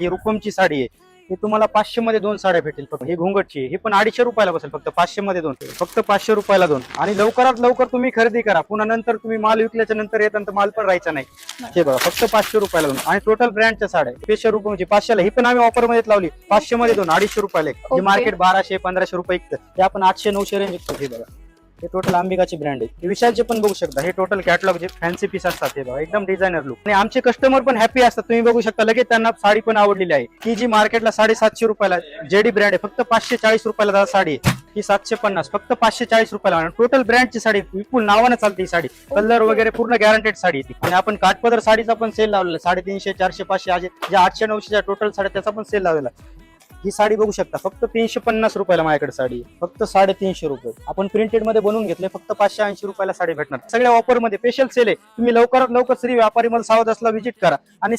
ही रुपमची साडी आहे, ही तुम्हाला 500 मध्ये 2 साड्या भेटेल. फक्त ही घोंगटची ही पण 250 रुपयाला बसेल. फक्त 500 मध्ये 2, फक्त 500 रुपयाला 2. आणि लवकरात लवकर तुम्ही खरेदी करा, पुन्हा नंतर तुम्ही माल विकल्याच्या नंतर येताना माल पण राहायचा नाही. हे बघा फक्त 500 रुपयाला 2. आणि टोटल ब्रँडच्या साड्या स्पेशल रुपमची 500ला, ही पण आम्ही ऑफर मध्ये लावली 500 मध्ये 2, 250 रुपयाला एक. Okay. ही मार्केट 1200-1500 रुपये विकतं, ते आपण 800-900 रेंज विकतो. हे बघा हे टोटल अंबिकाची ब्रँड आहे. विशालचे पण बघू शकता, हे टोटल कॅटलॉग जे फॅन्सी पीस असतात हे बघा एकदम डिझायनर लुक. आणि आमचे कस्टमर पण हॅपी असतात, तुम्ही बघू शकता लगेच त्यांना साडी पण आवडलेली आहे. ही जी मार्केटला 750 रुपयाला जेडी ब्रँड आहे, फक्त 540 रुपयाला दादा साडी आहे. ही 750, फक्त 540 रुपयाला. टोटल ब्रँडची साडी, विपुल नावानं चालते ही साडी. कलर वगैरे पूर्ण गॅरंटेड साडी आहे ती. आणि आपण काठपदर साडीचा पण सेल लावलेला 350, 400, 500 ज्या 800-900 टोटल साड्या त्याचा पण सेल लावलेला. ही साडी बघू शकता फक्त 350 रुपयाला माझ्याकडे साडी आहे. फक्त 350 रुपये. आपण प्रिंटेड मध्ये बनवून घेतले, फक्त 580 रुपयाला साडी भेटणार. सगळ्या ऑफर मध्ये स्पेशल सेल आहे. तुम्ही लवकरात लवकर श्री व्यापारी मला सावध असला व्हिजिट करा आणि